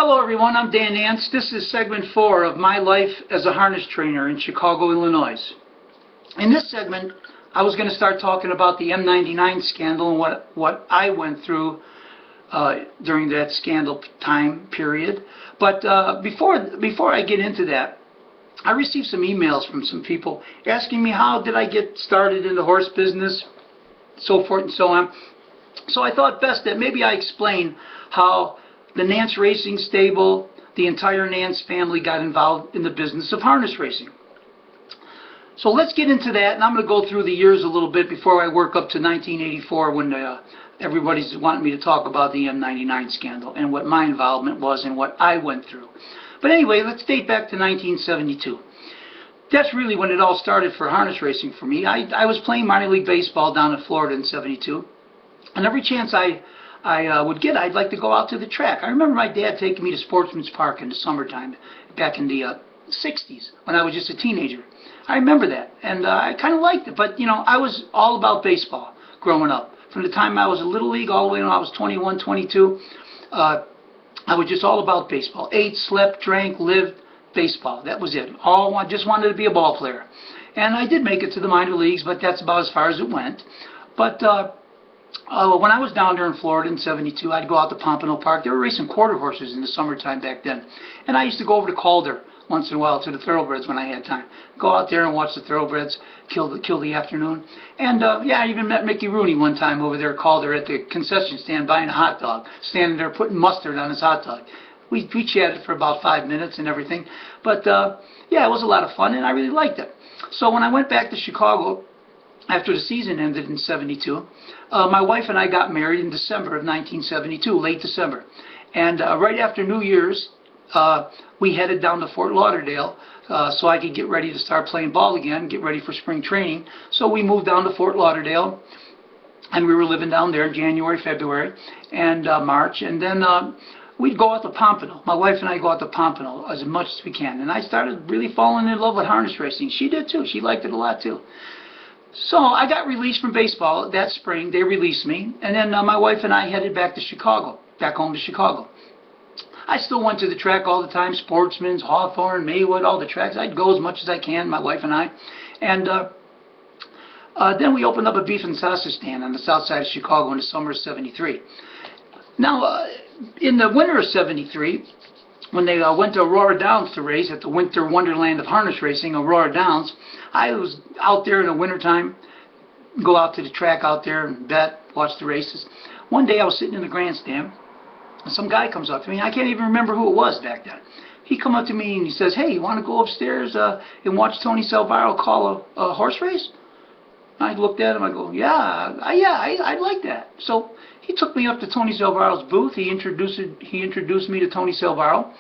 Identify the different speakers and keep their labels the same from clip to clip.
Speaker 1: Hello everyone, I'm Dan Nance. This is segment 4 of my life as a harness trainer in Chicago, Illinois. In this segment, I was going to start talking about the M99 scandal and what I went through during that scandal time period. But before I get into that, I received some emails from some people asking me how did I get started in the horse business, so forth and so on. So I thought best that maybe I explain how the Nance Racing Stable, the entire Nance family got involved in the business of harness racing. So let's get into that, and I'm going to go through the years a little bit before I work up to 1984 when everybody's wanting me to talk about the M99 scandal and what my involvement was and what I went through. But anyway, let's date back to 1972. That's really when it all started for harness racing for me. I was playing minor league baseball down in Florida in '72, and every chance I would get, I'd like to go out to the track. I remember my dad taking me to Sportsman's Park in the summertime back in the 60s when I was just a teenager. I remember that, and I kind of liked it. But, you know, I was all about baseball growing up. From the time I was a little league all the way when I was 21, 22, I was just all about baseball. Ate, slept, drank, lived baseball. That was it. Just wanted to be a ball player. And I did make it to the minor leagues, but that's about as far as it went. But when I was down there in Florida in '72, I'd go out to Pompano Park. They were racing quarter horses in the summertime back then. And I used to go over to Calder once in a while to the thoroughbreds when I had time. Go out there and watch the thoroughbreds kill the afternoon. And yeah, I even met Mickey Rooney one time over there at Calder at the concession stand buying a hot dog, standing there putting mustard on his hot dog. We chatted for about 5 minutes and everything. But yeah, it was a lot of fun and I really liked it. So when I went back to Chicago after the season ended in '72, my wife and I got married in December of 1972, late December. And right after New Year's, we headed down to Fort Lauderdale so I could get ready to start playing ball again, get ready for spring training. So we moved down to Fort Lauderdale, and we were living down there in January, February, and March. And then we'd go out to Pompano. My wife and I go out to Pompano as much as we can. And I started really falling in love with harness racing. She did too. She liked it a lot too. So I got released from baseball that spring. They released me. And then my wife and I headed back to Chicago, back home to Chicago. I still went to the track all the time, Sportsman's, Hawthorne, Maywood, all the tracks. I'd go as much as I can, my wife and I. And then we opened up a beef and sausage stand on the south side of Chicago in the summer of '73. Now, in the winter of '73, when they went to Aurora Downs to race at the Winter Wonderland of Harness Racing, Aurora Downs, I was out there in the wintertime, go out to the track out there and bet, watch the races. One day I was sitting in the grandstand, and some guy comes up to me. I can't even remember who it was back then. He come up to me and he says, "Hey, you want to go upstairs and watch Tony Salvaro call a horse race?" I looked at him. I go, "Yeah, I'd like that." So he took me up to Tony Salvaro's booth. He introduced me to Tony Salvaro,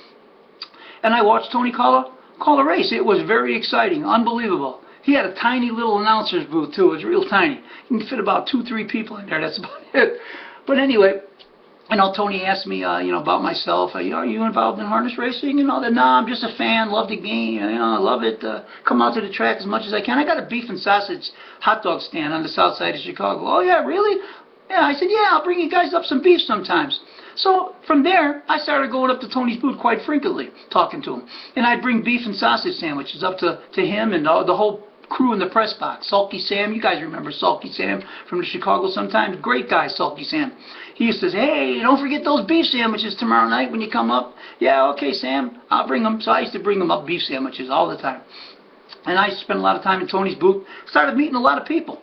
Speaker 1: and I watched Tony call a race. It was very exciting, unbelievable. He had a tiny little announcer's booth too. It was real tiny. You can fit about 2-3 people in there. That's about it. But anyway, you know, Tony asked me, about myself. Are you involved in harness racing and all that? No, I'm just a fan. Love the game. I love it. Come out to the track as much as I can. I got a beef and sausage hot dog stand on the south side of Chicago. Oh yeah, really? Yeah. I said, yeah. I'll bring you guys up some beef sometimes. So from there, I started going up to Tony's booth quite frequently, talking to him, and I'd bring beef and sausage sandwiches up to him and the whole crew in the press box. Sulky Sam, you guys remember Sulky Sam from the Chicago sometimes? Great guy, Sulky Sam. He used to say, "Hey, don't forget those beef sandwiches tomorrow night when you come up." "Yeah, okay, Sam, I'll bring them." So I used to bring them up beef sandwiches all the time. And I spent a lot of time in Tony's booth. Started meeting a lot of people,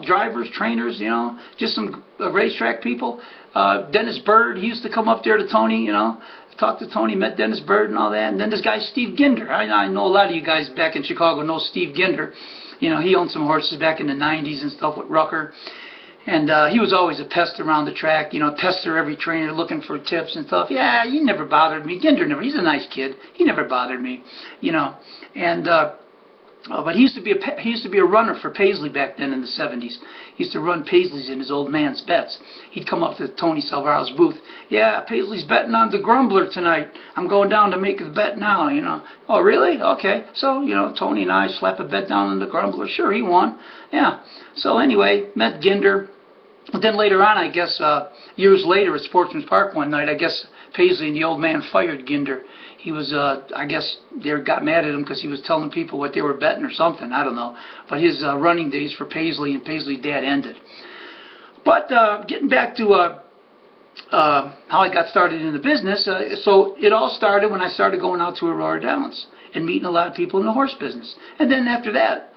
Speaker 1: drivers, trainers, just some racetrack people. Dennis Bird, he used to come up there to Tony, talk to Tony, met Dennis Bird and all that. And then this guy, Steve Ginder. I know a lot of you guys back in Chicago know Steve Ginder. He owned some horses back in the '90s and stuff with Rucker. And he was always a pest around the track, pester every trainer looking for tips and stuff. Yeah, he never bothered me. Ginder never, he's a nice kid. He never bothered me, And but he used to be a runner for Paisley back then in the '70s. He used to run Paisley's in his old man's bets. He'd come up to Tony Salvaro's booth. "Yeah, Paisley's betting on the Grumbler tonight. I'm going down to make the bet now, "Oh, really? Okay." So, Tony and I slap a bet down on the Grumbler. Sure, he won. Yeah. So anyway, met Ginder. But then later on, I guess, years later at Sportsman's Park one night, I guess Paisley, and the old man fired Ginder. He was, I guess they got mad at him because he was telling people what they were betting or something, I don't know. But his running days for Paisley and Paisley's dad ended. But getting back to how I got started in the business, so it all started when I started going out to Aurora Downs and meeting a lot of people in the horse business. And then after that,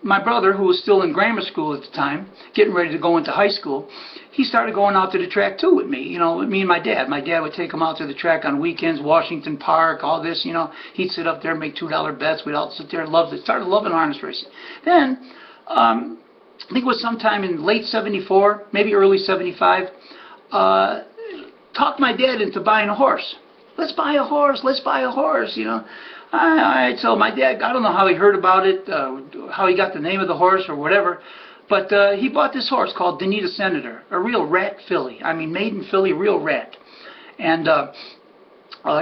Speaker 1: my brother, who was still in grammar school at the time, getting ready to go into high school, he started going out to the track too with me, you know, with me and my dad. My dad would take him out to the track on weekends, Washington Park, all this, you know. He'd sit up there and make $2 bets. We'd all sit there and started loving harness racing. Then, I think it was sometime in late 74, maybe early 75, talked my dad into buying a horse. Let's buy a horse, you know. So my dad, I don't know how he heard about it, how he got the name of the horse or whatever, but he bought this horse called Danita Senator, a real rat filly. I mean, maiden filly, real rat. And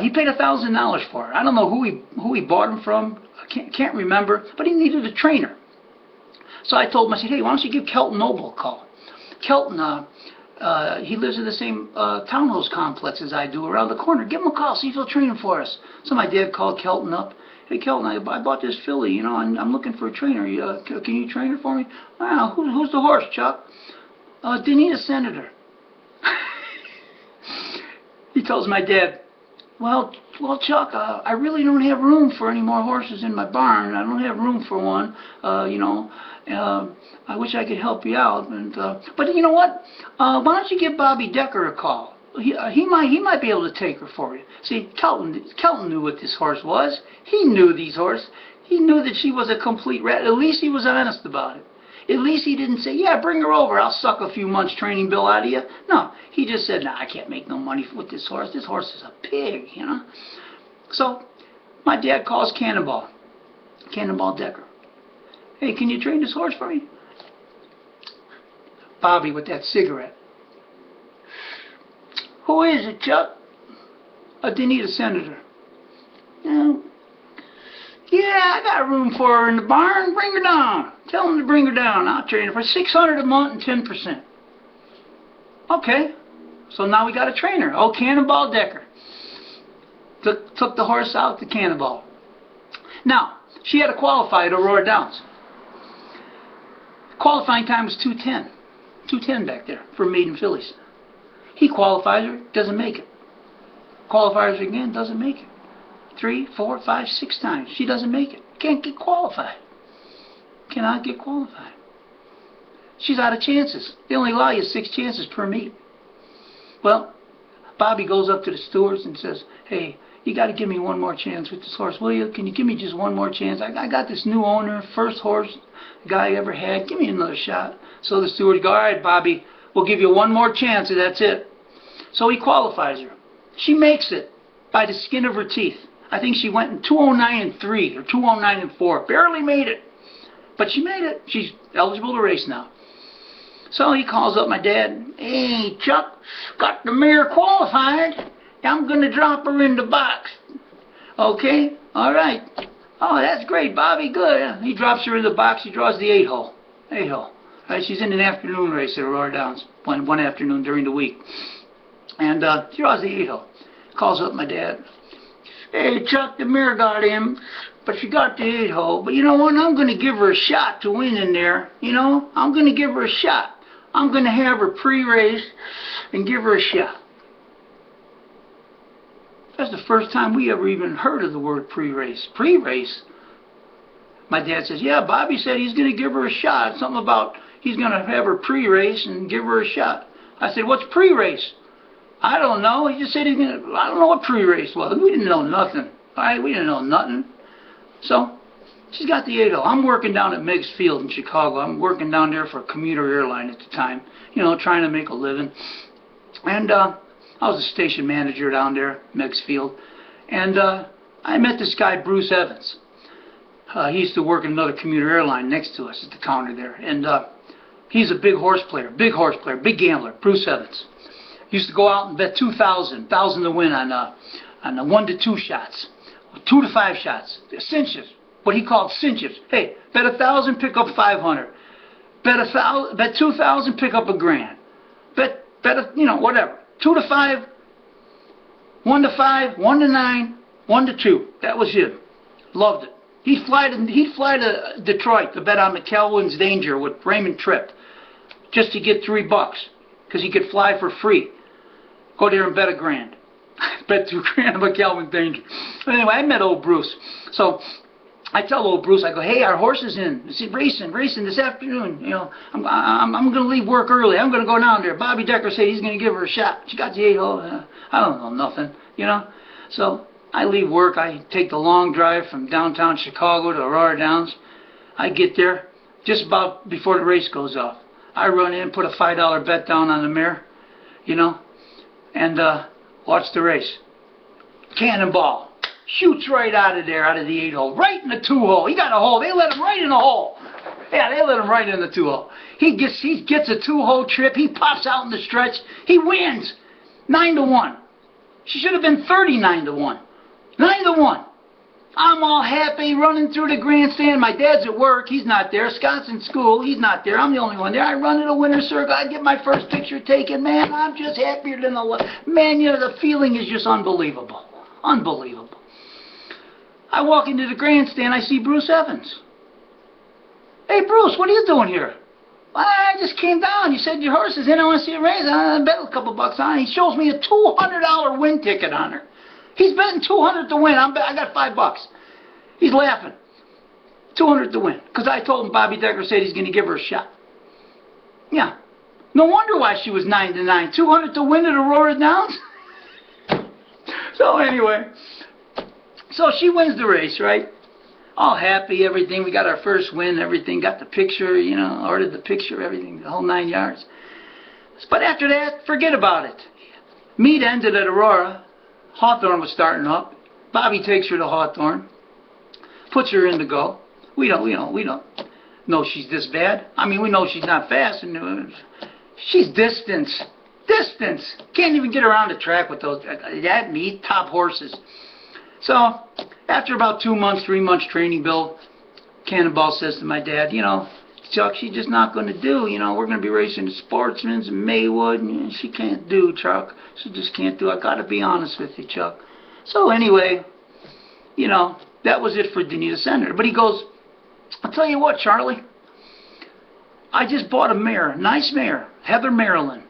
Speaker 1: he paid $1,000 for her. I don't know who he bought him from. I can't remember, but he needed a trainer. So I told him, I said, hey, why don't you give Kelton Noble a call? Kelton, he lives in the same townhouse complex as I do around the corner. Give him a call, see if he'll train him for us. So my dad called Kelton up. Hey, Kelton, I bought this filly, you know, and I'm looking for a trainer. Can you train her for me? Wow, who's the horse, Chuck? Danita Senator. He tells my dad, well, Chuck, I really don't have room for any more horses in my barn. I don't have room for one, you know. I wish I could help you out, but you know what? Why don't you give Bobby Decker a call? He might be able to take her for you. See, Kelton knew what this horse was. He knew these horses. He knew that she was a complete rat. At least he was honest about it. At least he didn't say, yeah, bring her over. I'll suck a few months training bill out of you. No, he just said, nah, I can't make no money with this horse. This horse is a pig, you know. So my dad calls Cannonball Decker. Hey, can you train this horse for me? Bobby with that cigarette. Who is it, Chuck? Danita Senator. Yeah, I got room for her in the barn. Bring her down. Tell him to bring her down. I'll train her for $600 a month and 10%. Okay. So now we got a trainer. Oh, Cannonball Decker. Took the horse out to Cannonball. Now, she had to qualify at Aurora Downs. Qualifying time was 2:10. 2:10 back there for maiden fillies. He qualifies her, doesn't make it. Qualifies her again, doesn't make it. 3, 4, 5, 6 times. She doesn't make it. Can't get qualified. Cannot get qualified. She's out of chances. They only allow you 6 chances per meet. Well, Bobby goes up to the stewards and says, hey, you got to give me one more chance with this horse, will you? Can you give me just one more chance? I got this new owner, first horse the guy ever had. Give me another shot. So the stewards go, all right, Bobby, we'll give you one more chance and that's it. So he qualifies her. She makes it by the skin of her teeth. I think she went in 209 and 3 or 209 and 4. Barely made it. But she made it. She's eligible to race now. So he calls up my dad. Hey, Chuck, got the mare qualified. I'm going to drop her in the box. Okay? All right. Oh, that's great, Bobby. Good. He drops her in the box. He draws the 8-hole. 8-hole. All right, she's in an afternoon race at Aurora Downs. One afternoon during the week. And she draws the 8-hole. Calls up my dad. Hey, Chuck, the mare got him, but she got the 8-hole. But you know what? I'm going to give her a shot to win in there. You know? I'm going to give her a shot. I'm going to have her pre-race and give her a shot. That's the first time we ever even heard of the word pre-race. Pre-race? My dad says, yeah, Bobby said he's going to give her a shot. Something about he's going to have her pre-race and give her a shot. I said, what's pre-race? I don't know. He just said he's going to, I don't know what pre-race was. We didn't know nothing. All right, we didn't know nothing. So, she's got the 8-0. I'm working down at Meigs Field in Chicago. I'm working down there for a commuter airline at the time. You know, trying to make a living. And I was a station manager down there, Meigs Field. And I met this guy, Bruce Evans. He used to work in another commuter airline next to us at the counter there. And he's a big horse player, big gambler, Bruce Evans. He used to go out and bet $2,000 to win on the 1 to 2 shots, 2 to 5 shots, cinches, what he called cinches. Hey, bet 1,000, pick up 500. Bet 2,000, pick up $1,000. Bet you know, whatever. 2 to 5, 1 to 5, 1 to 9, 1 to 2. That was him. Loved it. He'd fly to Detroit to bet on McElwain's Danger with Raymond Tripp just to get $3 because he could fly for free. Go there and bet $1,000. Bet $2,000 on McElwain's Danger. But anyway, I met old Bruce. So I tell old Bruce, I go, hey, our horse is in. Is racing this afternoon. You know, I'm going to leave work early. I'm going to go down there. Bobby Decker said he's going to give her a shot. She got the 8-hole. I don't know nothing, you know. So I leave work. I take the long drive from downtown Chicago to Aurora Downs. I get there just about before the race goes off. I run in, put a $5 bet down on the mare, you know, and watch the race. Cannonball. Shoots right out of there, out of the 8-hole, right in the 2-hole. He got a hole. They let him right in the hole. Yeah, they let him right in the 2-hole. He gets a 2-hole trip. He pops out in the stretch. He wins 9-1. She should have been 39-1. 9-1. I'm all happy running through the grandstand. My dad's at work. He's not there. Scott's in school. He's not there. I'm the only one there. I run to the winner's circle. I get my first picture taken. Man, I'm just happier than the... Man, you know, the feeling is just unbelievable. Unbelievable. I walk into the grandstand. I see Bruce Evans. Hey, Bruce, what are you doing here? Well, I just came down. You said your horse is in. I want to see a race. I bet a couple bucks on it. He shows me a $200 win ticket on her. He's betting $200 to win. I got $5. He's laughing. $200 to win. Because I told him Bobby Decker said he's going to give her a shot. Yeah. No wonder why she was 9-9. $200 to win at Aurora Downs? So anyway. So she wins the race, right? All happy, everything. We got our first win, everything. Got the picture, you know, ordered the picture, everything, the whole 9 yards. But after that, forget about it. Meet ended at Aurora. Hawthorne was starting up. Bobby takes her to Hawthorne, puts her in to go. We don't know she's this bad. I mean, we know she's not fast, and she's distance. Can't even get around the track with those that meat top horses. So after about 2 months, 3 months training, Bill Cannonball says to my dad, you know, Chuck, she's just not going to do. You know, we're going to be racing the Sportsman's and Maywood, and she can't do, Chuck. She just can't do. I got to be honest with you, Chuck. So anyway, you know, that was it for Denita Senator. But he goes, I'll tell you what, Charlie. I just bought a mare, nice mare, Heather Maryland.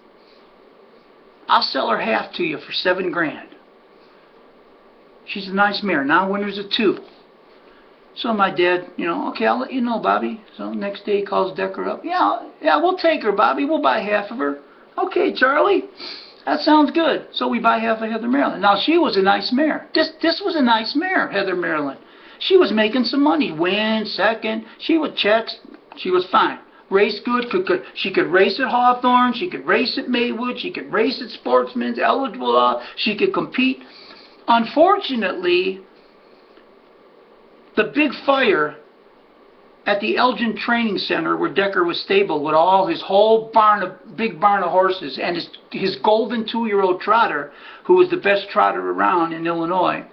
Speaker 1: I'll sell her half to you for $7,000. She's a nice mare. Now winners of 2. So my dad, you know, okay, I'll let you know, Bobby. So next day he calls Decker up. Yeah, we'll take her, Bobby. We'll buy half of her. Okay, Charlie. That sounds good. So we buy half of Heather Maryland. Now she was a nice mare. This was a nice mare, Heather Maryland. She was making some money. Win, second. She would checks. She was fine. Race good. She could race at Hawthorne. She could race at Maywood. She could race at Sportsman's. Eligible. She could compete. Unfortunately, the big fire at the Elgin Training Center where Decker was stabled with all his whole big barn of horses and his golden 2-year-old trotter, who was the best trotter around in Illinois,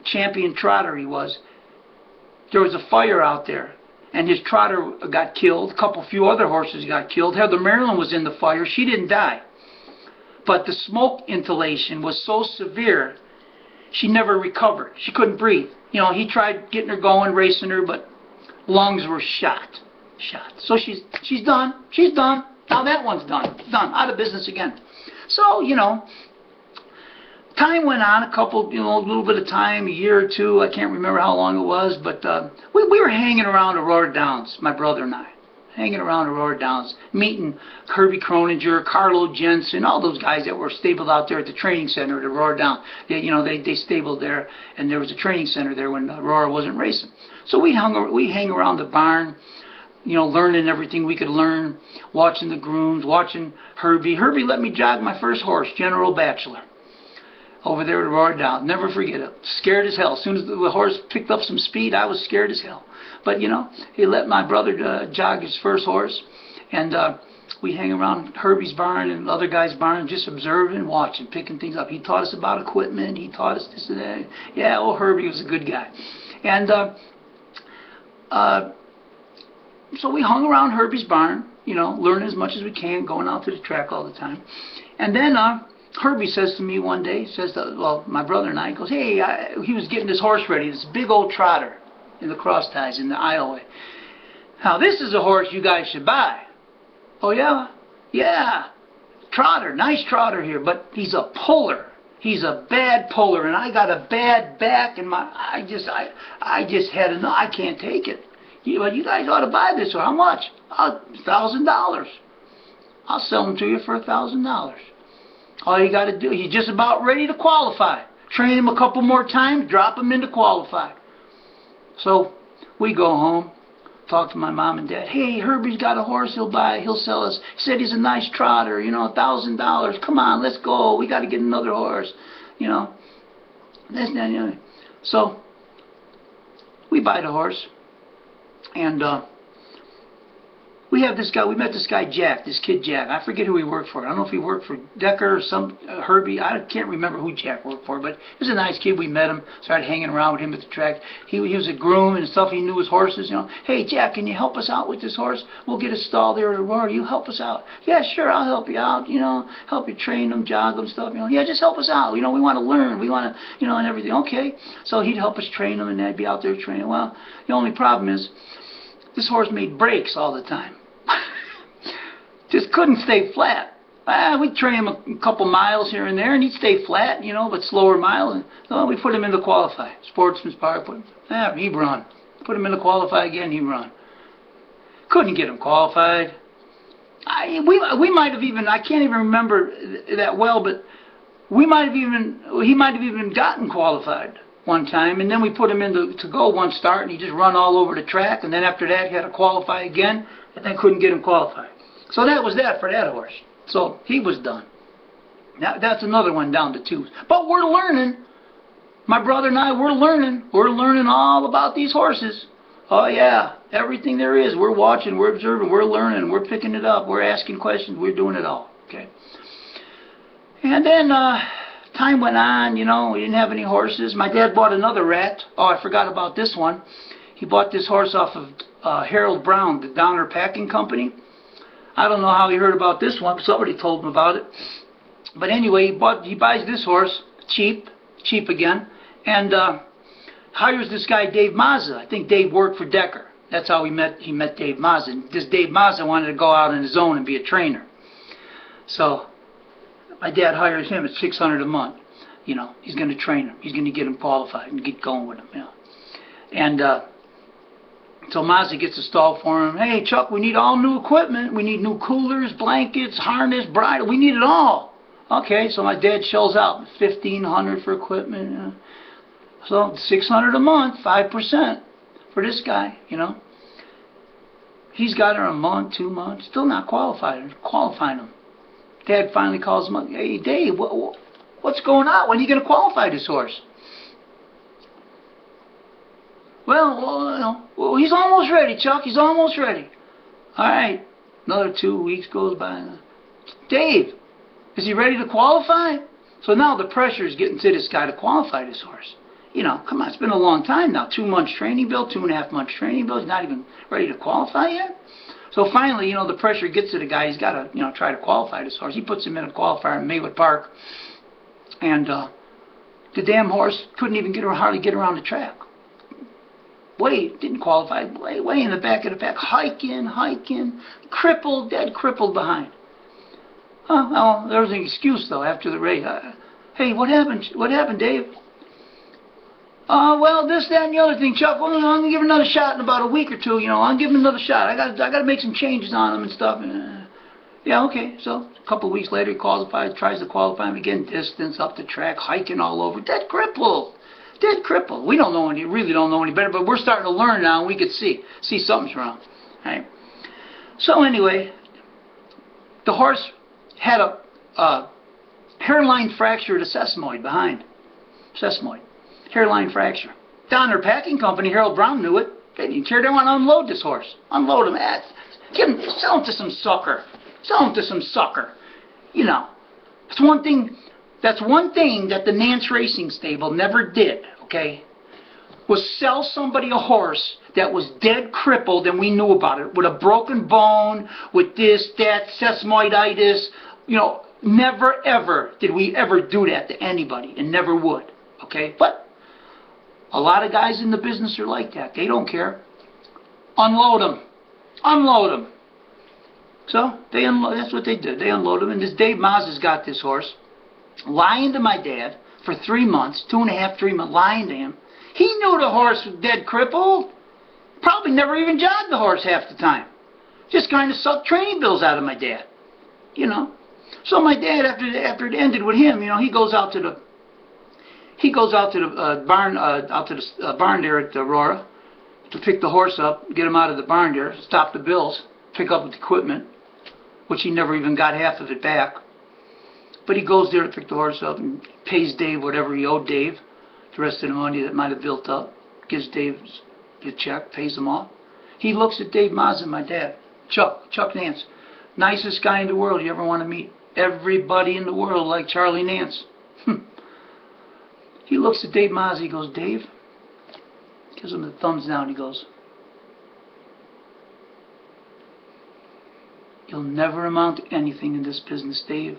Speaker 1: champion trotter he was. There was a fire out there, and his trotter got killed. A few other horses got killed. Heather Maryland was in the fire. She didn't die. But the smoke inhalation was so severe, she never recovered. She couldn't breathe. You know, he tried getting her going, racing her, but lungs were shot. So she's done. She's done. Now that one's done. Out of business again. So, you know, time went on, a little bit of time, a year or two. I can't remember how long it was, but we were hanging around Aurora Downs, my brother and I. Hanging around Aurora Downs, meeting Kirby Croninger, Carlo Jensen, all those guys that were stabled out there at the training center at Aurora Downs. They stabled there, and there was a training center there when Aurora wasn't racing. So we hang around the barn, you know, learning everything we could learn, watching the grooms, watching Herbie. Herbie let me jog my first horse, General Bachelor, over there at Aurora Downs. Never forget it. Scared as hell. As soon as the horse picked up some speed, I was scared as hell. But, you know, he let my brother jog his first horse, and we hang around Herbie's barn and other guys' barn, just observing, watching, picking things up. He taught us about equipment. He taught us this and that. Yeah, old Herbie was a good guy. And so we hung around Herbie's barn, you know, learning as much as we can, going out to the track all the time. And then Herbie says to me one day, well, my brother and I, he goes, hey, he was getting his horse ready, this big old trotter in the cross ties in the aisleway. Now, this is a horse you guys should buy. Oh, yeah? Yeah. Trotter, nice trotter here, but he's a puller. He's a bad puller, and I got a bad back, and I just had enough. I can't take it. But you guys ought to buy this. How much? $1,000. I'll sell them to you for $1,000. All you got to do, he's just about ready to qualify. Train him a couple more times, drop him into qualify. So we go home, talk to my mom and dad. Hey, Herbie's got a horse he'll sell us. He said he's a nice trotter, you know, $1,000. Come on, let's go. We got to get another horse, you know. This, that, and the other. So we buy the horse, and we met this guy Jack, this kid Jack. I forget who he worked for. I don't know if he worked for Decker or some Herbie. I can't remember who Jack worked for, but he was a nice kid. We met him, started hanging around with him at the track. He was a groom and stuff. He knew his horses, you know. Hey, Jack, can you help us out with this horse? We'll get a stall there at Aurora. You help us out. Yeah, sure, I'll help you out, you know, help you train them, jog them, stuff, you know. Yeah, just help us out. You know, we want to learn. We want to, you know, and everything. Okay. So he'd help us train them, and I'd be out there training. Well, the only problem is this horse made breaks all the time. Just couldn't stay flat. We'd train him a couple miles here and there, and he'd stay flat, you know, but slower miles. And so we put him in the qualify. Sportsman's Park, he'd run. Put him in the qualify again, he'd run. Couldn't get him qualified. We might have even, I can't even remember that well, but he might have even gotten qualified one time, and then we put him in to go one start, and he just run all over the track, and then after that he had to qualify again, and then couldn't get him qualified. So that was that for that horse. So he was done. Now that's another one down to 2. But we're learning. My brother and I, we're learning. We're learning all about these horses. Oh yeah, everything there is. We're watching, we're observing, we're learning, we're picking it up, we're asking questions, we're doing it all. Okay. And then time went on, you know, we didn't have any horses. My dad bought another rat. Oh, I forgot about this one. He bought this horse off of Harold Brown, the Downer Packing Company. I don't know how he heard about this one. Somebody told him about it. But anyway, he buys this horse, cheap again, and hires this guy, Dave Mazza. I think Dave worked for Decker. That's how he met Dave Mazza. And this Dave Mazza wanted to go out on his own and be a trainer. So my dad hires him at $600 a month. You know, he's going to train him. He's going to get him qualified and get going with him. You know. And so Mazza gets a stall for him. Hey, Chuck, we need all new equipment. We need new coolers, blankets, harness, bridle. We need it all. Okay, so my dad shells out $1,500 for equipment. You know. So $600 a month, 5% for this guy, you know. He's got her a month, 2 months, still not qualifying him. Dad finally calls him up. Hey, Dave, what's going on? When are you going to qualify this horse? Well, he's almost ready, Chuck. He's almost ready. All right. Another 2 weeks goes by. Dave, is he ready to qualify? So now the pressure is getting to this guy to qualify this horse. You know, come on, it's been a long time now. 2 months training bill, 2.5 months training bill. He's not even ready to qualify yet. So finally, you know, the pressure gets to the guy. He's got to, you know, try to qualify this horse. He puts him in a qualifier in Maywood Park. And the damn horse couldn't even hardly get around the track. Didn't qualify, way in the back of the pack, hiking, crippled, dead crippled behind. Oh, well, there was an excuse, though, after the race. Hey, what happened? What happened, Dave? Well, this, that, and the other thing, Chuck. Well, I'm going to give him another shot in about a week or 2, you know. I'll give him another shot. I got to make some changes on him and stuff. Yeah, okay. So a couple of weeks later, he qualifies, tries to qualify him again, distance up the track, hiking all over, dead crippled. Dead crippled. We really don't know any better, but we're starting to learn now, and we could see something's wrong. Right? So anyway, the horse had a hairline fracture at a sesamoid behind. Sesamoid. Hairline fracture. Downer Packing Company, Harold Brown knew it. They want to unload this horse. Unload him. Sell him to some sucker. Sell him to some sucker. You know, that's one thing that the Nance Racing Stable never did, okay, was sell somebody a horse that was dead crippled, and we knew about it, with a broken bone, with this, that, sesamoiditis, you know, Never ever did we ever do that to anybody, and never would. Okay? But a lot of guys in the business are like that. They don't care. Unload them. Unload them. So that's what they did. They unloaded him. And this Dave Mazza's got this horse, lying to my dad for 3 months, 2.5, 3 months, lying to him. He knew the horse was dead crippled. Probably never even jogged the horse half the time. Just kind of sucked training bills out of my dad. You know. So my dad, after it ended with him, you know, he goes out to the barn there at Aurora to pick the horse up, get him out of the barn there, stop the bills, pick up the equipment, which he never even got half of it back. But he goes there to pick the horse up and pays Dave whatever he owed Dave, the rest of the money that might have built up, gives Dave a check, pays him off. He looks at Dave Mazza, my dad, Chuck Nance, nicest guy in the world you ever want to meet. Everybody in the world like Charlie Nance. He looks at Dave Mazza, he goes, Dave, gives him the thumbs down, he goes, you'll never amount to anything in this business, Dave.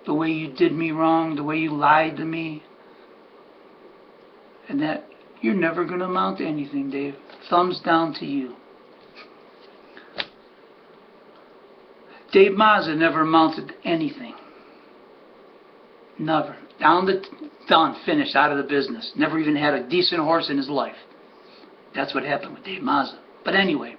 Speaker 1: The way you did me wrong, the way you lied to me, and that you're never going to amount to anything, Dave. Thumbs down to you. Dave Mazza never amounted to anything. Never. Done, finished, out of the business. Never even had a decent horse in his life. That's what happened with Dave Mazza. But anyway,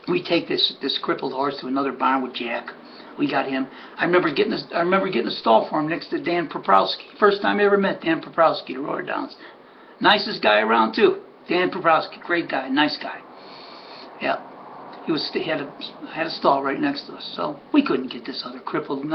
Speaker 1: we take this crippled horse to another barn with Jack. We got him. I remember getting a stall for him next to Dan Poprowski. First time I ever met Dan Poprowski at Aurora Downs. Nicest guy around too. Dan Poprowski, great guy, nice guy. Yeah. He had a stall right next to us, so we couldn't get this other crippled.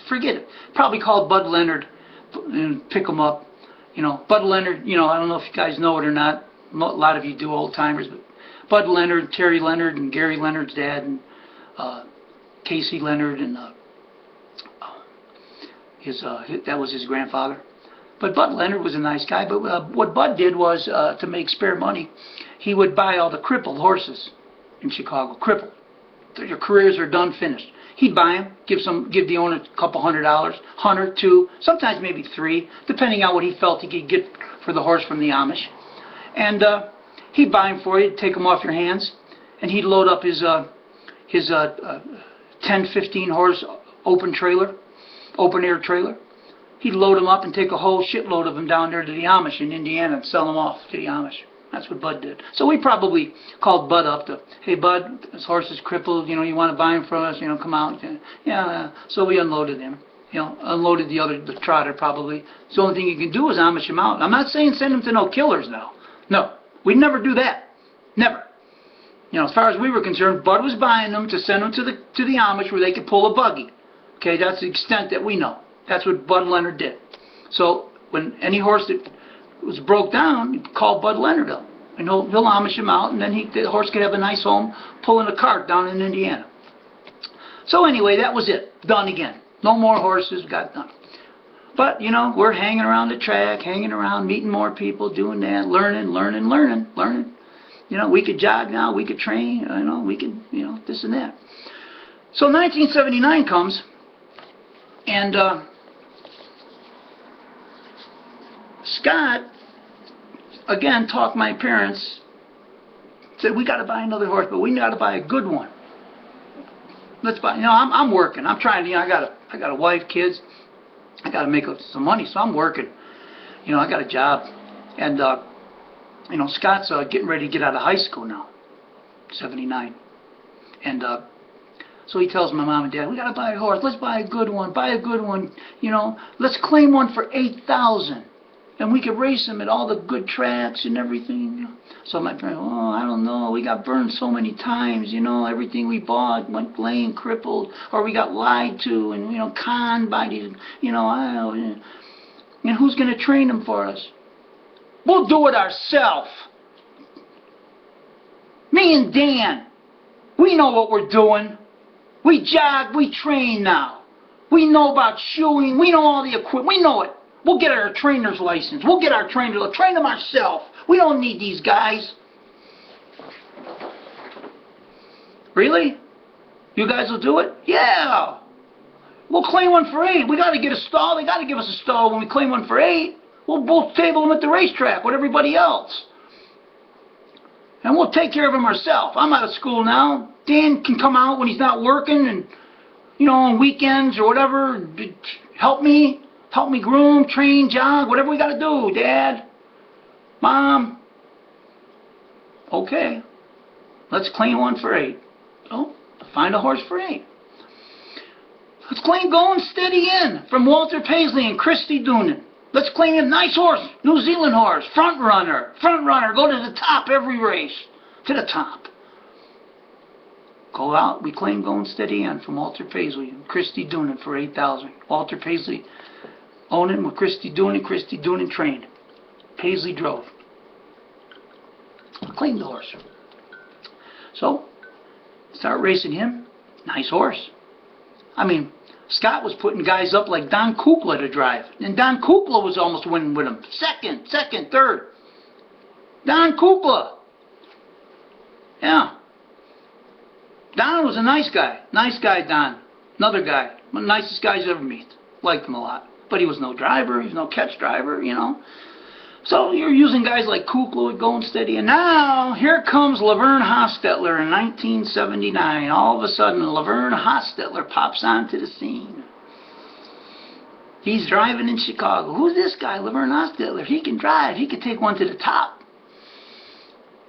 Speaker 1: Forget it. Probably called Bud Leonard and pick him up. You know, Bud Leonard. You know, I don't know if you guys know it or not. A lot of you do, old timers. But Bud Leonard, Terry Leonard, and Gary Leonard's dad, and Casey Leonard, and that was his grandfather. But Bud Leonard was a nice guy. But what Bud did was to make spare money, he would buy all the crippled horses in Chicago, crippled. Your careers are done, finished. He'd buy them, give the owner a couple $100, $100, $200, sometimes maybe $300, depending on what he felt he could get for the horse from the Amish. And he'd buy them for you, take them off your hands, and he'd load up his 10, 15 horse open air trailer. He'd load them up and take a whole shitload of them down there to the Amish in Indiana and sell them off to the Amish. That's what Bud did. So we probably called Bud up to, hey Bud, this horse is crippled, you know, you want to buy him from us, you know, come out. Yeah, so we unloaded him. You know, unloaded the trotter probably. So the only thing you can do is Amish him out. I'm not saying send him to no killers now. No, we'd never do that. Never. You know, as far as we were concerned, Bud was buying them to send them to the Amish where they could pull a buggy. Okay, that's the extent that we know. That's what Bud Leonard did. So when any horse that was broke down, you call Bud Leonard up, and he'll Amish him out, and then the horse could have a nice home pulling a cart down in Indiana. So anyway, that was it. Done again. No more horses. Got done. But you know, we're hanging around the track, hanging around, meeting more people, doing that, learning. You know, we could jog now, we could train. You know, we could, you know, this and that. So 1979 comes, and Scott, again, talked my parents, said, we got to buy another horse, but we got to buy a good one. Let's buy, you know, I'm working. I'm trying to, you know, I got a wife, kids. I got to make some money, so I'm working. You know, I got a job. And, you know, Scott's getting ready to get out of high school now, 79. And so he tells my mom and dad, we got to buy a horse. Let's buy a good one. Buy a good one. You know, let's claim one for $8,000. And we could race him at all the good tracks and everything. You know. So my parents, oh, I don't know. We got burned so many times, you know. Everything we bought went lame, crippled, or we got lied to and, you know, conned by these, you know. And who's going to train them for us? We'll do it ourselves. Me and Dan, we know what we're doing. We jog, we train now. We know about shoeing. We know all the equipment. We know it. We'll get our trainer's license. We'll get our trainer. We'll train them ourselves. We don't need these guys. Really? You guys will do it? Yeah. We'll claim one for 8. We got to get a stall. They got to give us a stall when we claim one for 8. We'll both table them at the racetrack with everybody else. And we'll take care of him ourselves. I'm out of school now. Dan can come out when he's not working and, on weekends or whatever, help me groom, train, jog, whatever we got to do, Dad, Mom. Okay, let's claim one for 8. So, find a horse for 8. Let's claim Going Steady In from Walter Paisley and Christy Doonan. Let's claim a nice horse, New Zealand horse, front runner, go to the top every race, to the top. Go out, we claim Going Steady In from Walter Paisley and Christy Doonan for 8,000. Walter Paisley owning with Christy Doonan trained. Paisley drove. Claim the horse. So, start racing him. Nice horse. I mean, Scott was putting guys up like Don Kukla to drive. And Don Kukla was almost winning with him. Second, third. Don Kukla. Yeah. Don was a nice guy. Nice guy, Don. Another guy. One of the nicest guys I ever meet. Liked him a lot. But he was no driver. He was no catch driver, So you're using guys like Kukla Going Steady. And now, here comes Laverne Hostetler in 1979. All of a sudden, Laverne Hostetler pops onto the scene. He's driving in Chicago. Who's this guy, Laverne Hostetler? He can drive. He can take one to the top.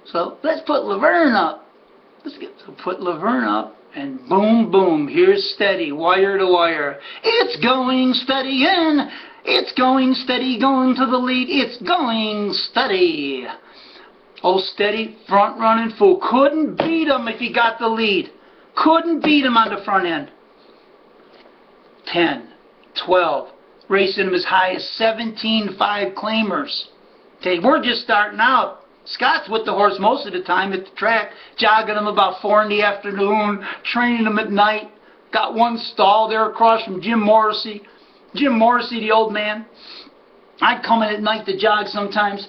Speaker 1: So let's put Laverne up. Put Laverne up. And boom, boom, here's Steady, wire to wire. It's Going Steady In. It's Going Steady, going to the lead. It's Going Steady. Oh, Steady, front running fool. Couldn't beat him if he got the lead. Couldn't beat him on the front end. 10, 12, racing him as high as 17 5-claimers. Okay, we're just starting out. Scott's with the horse most of the time at the track, jogging him about 4 in the afternoon, training him at night. Got one stall there across from Jim Morrissey. Jim Morrissey, the old man. I'd come in at night to jog sometimes.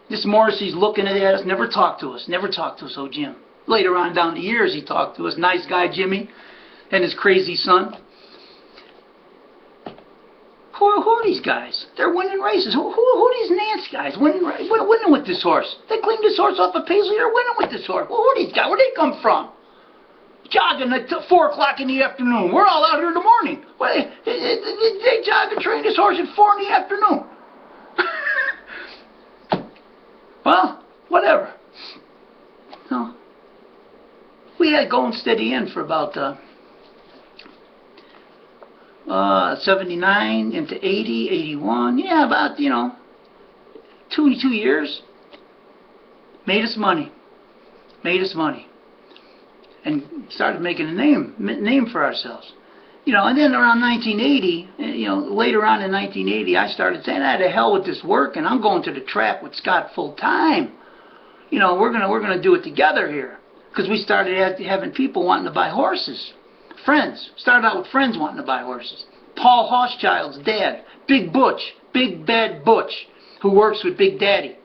Speaker 1: This Morrissey's looking at us, never talked to us, oh Jim. Later on down the years he talked to us. Nice guy, Jimmy, and his crazy son. Who are these guys? They're winning races. Who are these Nance guys winning with this horse? They claimed this horse off of Paisley. They're winning with this horse. Well, who are these guys? Where they come from? Jogging at 4 o'clock in the afternoon. We're all out here in the morning. Well, they jog and train this horse at 4 in the afternoon. Well, whatever. No. We had Going Steady In for about 79 into 80, 81. Yeah, about, 2 years. Made us money. And started making a name for ourselves. And then around 1980, later on in 1980, I started saying, to hell with this work, and I'm going to the track with Scott full time. We're gonna do it together here. Because we started having people wanting to buy horses. Friends. Started out with friends wanting to buy horses. Paul Hochschild's dad, Big Bad Butch, who works with Big Daddy.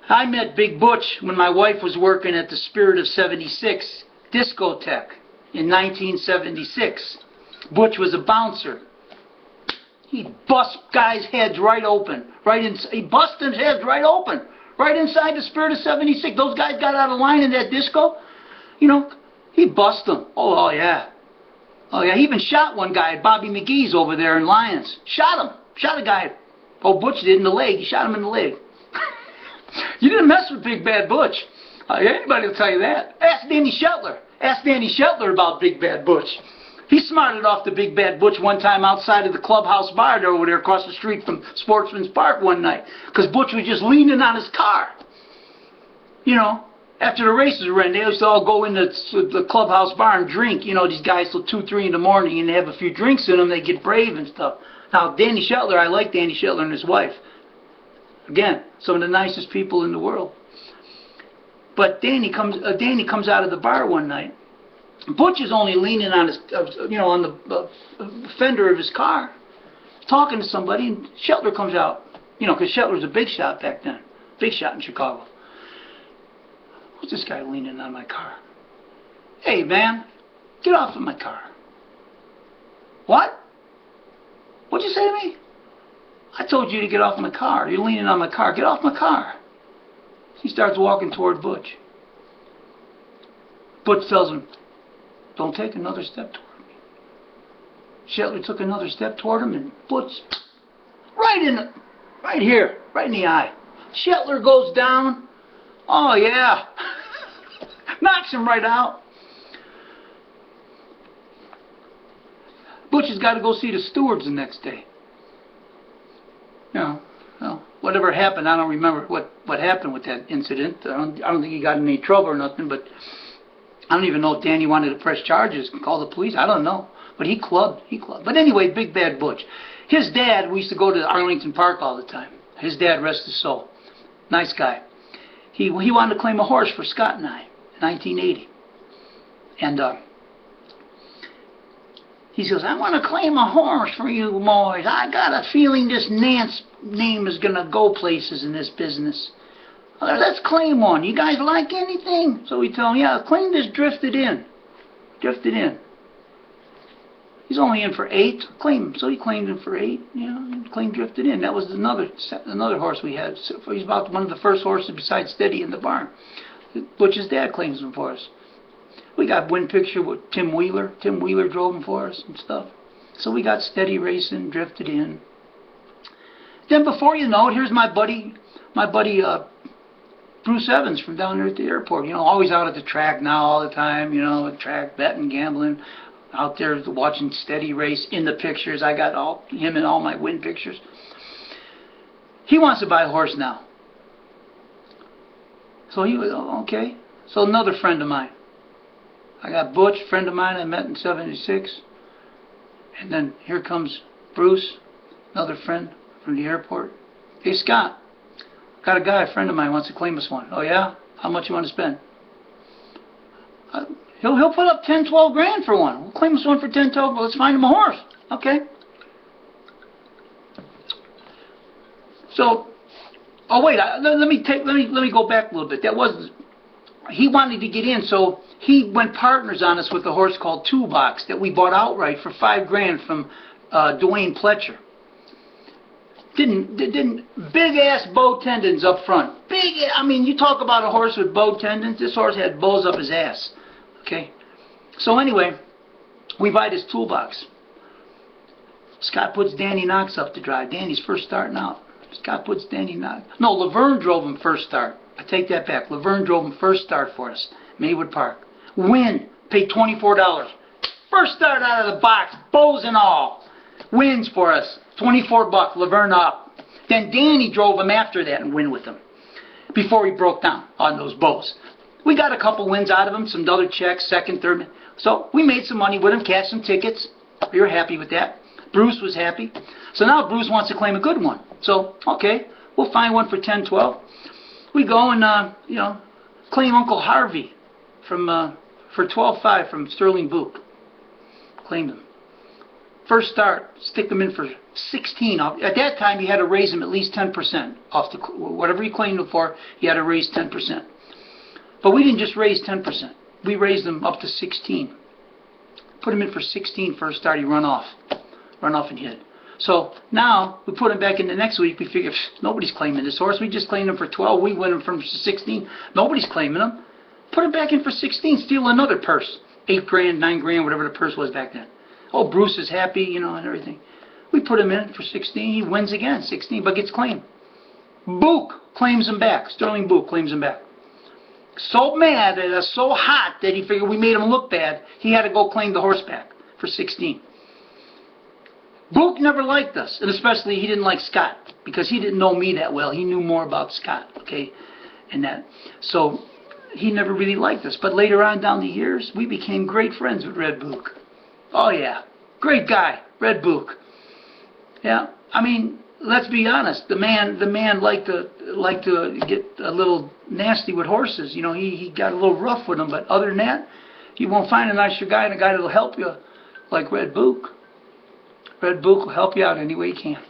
Speaker 1: I met Big Butch when my wife was working at the Spirit of 76 discotheque in 1976. Butch was a bouncer. He'd bust guys' heads right open. He busted heads right open. Right inside the Spirit of 76. Those guys got out of line in that disco. He'd bust them. Oh, yeah. Oh, yeah. He even shot one guy at Bobby McGee's over there in Lyons. Shot him. Shot a guy. Oh, Butch did in the leg. He shot him in the leg. You didn't mess with Big Bad Butch. Anybody will tell you that. Ask Danny Shetler. Ask Danny Shetler about Big Bad Butch. He smarted off the Big Bad Butch one time outside of the clubhouse bar over there across the street from Sportsman's Park one night. Because Butch was just leaning on his car. After the races were in, they used to all go in the clubhouse bar and drink. These guys till 2, 3 in the morning, and they have a few drinks in them. They get brave and stuff. Now, Danny Shetler, I like Danny Shetler and his wife. Again, some of the nicest people in the world. But Danny comes out of the bar one night. Butch is only leaning on his, on the fender of his car, talking to somebody, and Shetler comes out. Because Shetler was a big shot back then, big shot in Chicago. What's this guy leaning on my car? Hey, man, get off of my car. What? What'd you say to me? I told you to get off my car. You're leaning on my car. Get off my car. He starts walking toward Butch. Butch tells him, don't take another step toward me. Shetler took another step toward him, and Butch, right here, right in the eye. Shetler goes down. Oh yeah. Knocks him right out. Butch has got to go see the stewards the next day. You know, well, whatever happened, I don't remember what happened with that incident. I don't think he got in any trouble or nothing, but I don't even know if Danny wanted to press charges and call the police. I don't know. But he clubbed. But anyway, big bad Butch. His dad, we used to go to Arlington Park all the time. His dad, rest his soul. Nice guy. He wanted to claim a horse for Scott and I in 1980. And he says, I want to claim a horse for you boys. I got a feeling this Nance name is going to go places in this business. Let's claim one. You guys like anything? So we tell him, yeah, claim this Drifted In. Drifted In. He's only in for 8. Claim him. So he claimed him for 8. You know, claimed Drifted In. That was another horse we had. So he's about one of the first horses besides Steady in the barn. Butch's dad claims him for us. We got win picture with Tim Wheeler. Tim Wheeler drove him for us and stuff. So we got Steady racing, Drifted In. Then before you know it, here's my buddy Bruce Evans from down there at the airport. You know, always out at the track now all the time. You know, track betting, gambling, out there watching Steady race in the pictures. I got him in all my win pictures. He wants to buy a horse now. So he was okay. So another friend of mine. I got Butch, friend of mine I met in '76. And then here comes Bruce, another friend from the airport. Hey, Scott, got a guy, a friend of mine, wants to claim us one. Oh, yeah? How much you want to spend? He'll put up 10, 12 grand for one. We'll claim us one for 10, 12. Well, let's find him a horse. Okay. So, oh wait, let me go back a little bit. He wanted to get in, so he went partners on us with a horse called Toolbox that we bought outright for 5 grand from Dwayne Pletcher. Didn't big ass bow tendons up front. I mean, you talk about a horse with bow tendons. This horse had bows up his ass. Okay. So anyway, we buy this Toolbox. Scott puts Danny Knox up to drive. Danny's first starting out. Scott puts Danny Knox. No, Laverne drove him first start. I take that back. Laverne drove him first start for us. Maywood Park. Win. Paid $24. First start out of the box. Bows and all. Wins for us. $24. Laverne up. Then Danny drove him after that and win with him. Before he broke down on those bows. We got a couple wins out of him. Some other checks. Second, third. So we made some money with him. Cashed some tickets. We were happy with that. Bruce was happy. So now Bruce wants to claim a good one. So, okay. We'll find one for 10, 12. We go and, claim Uncle Harvey for $12.5 from Sterling Book. Claimed him. First start, stick him in for 16. At that time, you had to raise him at least 10% off whatever you claimed him for. You had to raise 10%. But we didn't just raise 10%. We raised him up to 16. Put him in for 16 first start. He run off and hit. So now we put him back in the next week. We figure nobody's claiming this horse. We just claimed him for 12. We win him from 16. Nobody's claiming him. Put him back in for 16. Steal another purse. 8 grand, 9 grand, whatever the purse was back then. Oh, Bruce is happy, and everything. We put him in for 16. He wins again, 16, but gets claimed. Book claims him back. Sterling Book claims him back. So mad, so hot that he figured we made him look bad, he had to go claim the horse back for 16. Book never liked us, and especially he didn't like Scott, because he didn't know me that well. He knew more about Scott, okay, and that. So he never really liked us. But later on down the years, we became great friends with Red Book. Oh yeah, great guy, Red Book. Yeah, I mean, let's be honest. The man liked to get a little nasty with horses. He got a little rough with them. But other than that, you won't find a nicer guy and a guy that'll help you like Red Book. Red Book will help you out any way he can.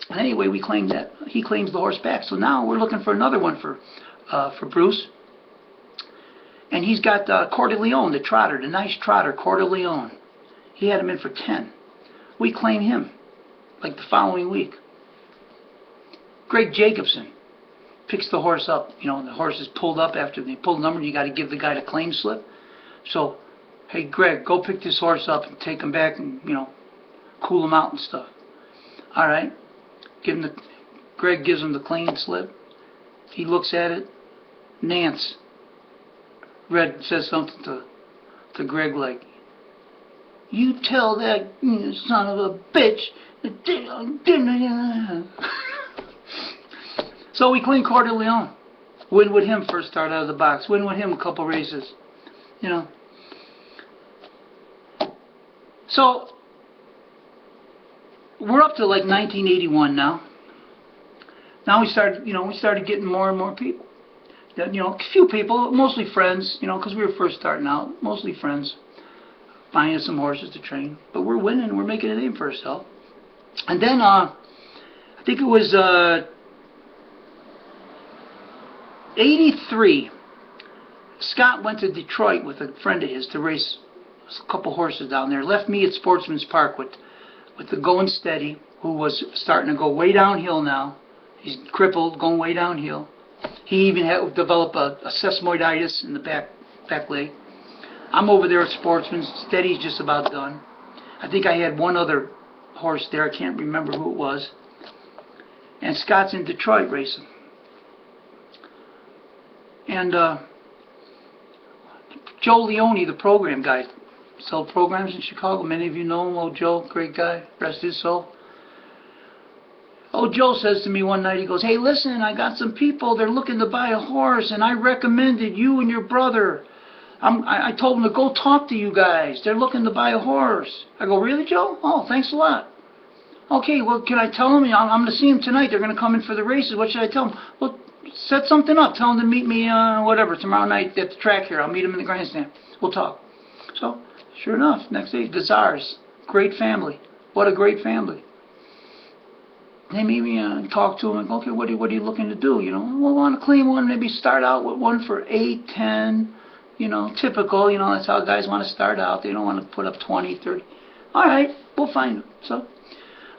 Speaker 1: And anyway, we claim that he claims the horse back. So now we're looking for another one for Bruce. And he's got Coeur de Leon, the trotter, the nice trotter, Coeur de Leon. He had him in for 10. We claim him, like the following week. Greg Jacobson picks the horse up. You know, the horse is pulled up after they pull the number. You got to give the guy the claim slip. So, hey, Greg, go pick this horse up and take him back and, you know, cool him out and stuff. All right. Greg gives him the claim slip. He looks at it. Nance. Red says something to Greg like, "You tell that son of a bitch." So we clean Coeur de Leon. Win with him first start out of the box. Win with him a couple races. You know. So we're up to like 1981 now. Now we started getting more and more people. You know, a few people, mostly friends, you know, because we were first starting out, mostly friends, buying us some horses to train. But we're winning, we're making a name for ourselves. And then, I think it was 83, Scott went to Detroit with a friend of his to race a couple horses down there. Left me at Sportsman's Park with the Going Steady, who was starting to go way downhill now. He's crippled, going way downhill. He even had developed a sesamoiditis in the back leg. I'm over there at Sportsman's. Steady's just about done. I think I had one other horse there. I can't remember who it was. And Scott's in Detroit racing. And Joe Leone, the program guy, sold programs in Chicago. Many of you know him. Old Joe, great guy. Rest his soul. Oh, Joe says to me one night, he goes, "Hey, listen, I got some people, they're looking to buy a horse, and I recommended you and your brother. I told them to go talk to you guys. They're looking to buy a horse." I go, "Really, Joe? Oh, thanks a lot." "Okay, well, can I tell them? I'm going to see them tonight. They're going to come in for the races. What should I tell them?" "Well, set something up. Tell them to meet me, whatever, tomorrow night at the track here. I'll meet them in the grandstand. We'll talk." So, sure enough, next day, the Czars, great family. What a great family. They meet me and talk to them and go, "Okay, what are you looking to do? You know, well, we want to claim one, maybe start out with one for 8, 10, you know, typical, you know, that's how guys want to start out. They don't want to put up 20, 30. All right, we'll find them. So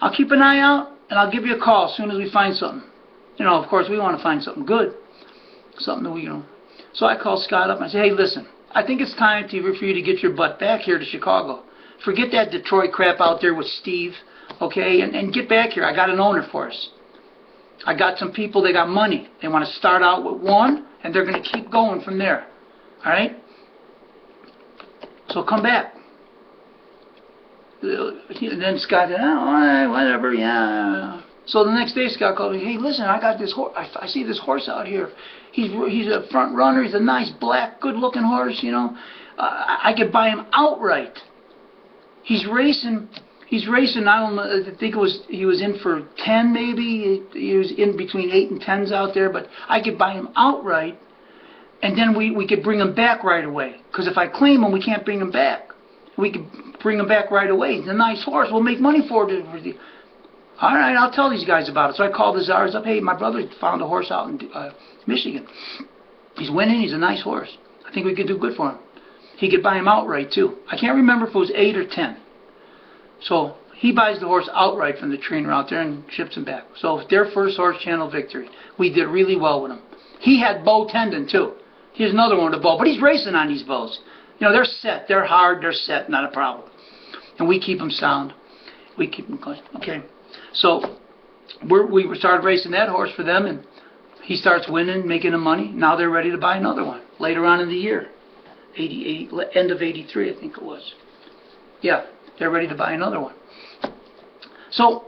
Speaker 1: I'll keep an eye out and I'll give you a call as soon as we find something. You know, of course, we want to find something good, something that we, you know. So I call Scott up and I say, "Hey, listen, I think it's time for you to get your butt back here to Chicago. Forget that Detroit crap out there with Steve. Okay, and get back here. I got an owner for us. I got some people, they got money. They want to start out with one, and they're going to keep going from there. All right? So come back." And then Scott said, "Oh, all right, whatever, yeah." So the next day, Scott called me, "Hey, listen, I got this horse. I see this horse out here. He's a front runner. He's a nice, black, good-looking horse, you know. I could buy him outright. He's racing. I don't know. I think he was in for 10 maybe. He was in between 8 and 10s out there. But I could buy him outright, and then we could bring him back right away. Because if I claim him, we can't bring him back. We could bring him back right away. He's a nice horse. We'll make money for it." All right, I'll tell these guys about it. So I called the Czars up. "Hey, my brother found a horse out in Michigan. He's winning. He's a nice horse. I think we could do good for him. He could buy him outright too. I can't remember if it was 8 or 10. So he buys the horse outright from the trainer out there and ships him back. So their first horse channel victory. We did really well with him. He had bow tendon too. Here's another one with a bow, but he's racing on these bows. You know, they're set, they're hard, they're set, not a problem. And we keep them sound. We keep them clean. Okay. So we started racing that horse for them, and he starts winning, making the money. Now they're ready to buy another one later on in the year. End of 83, I think it was. Yeah. They're ready to buy another one. So,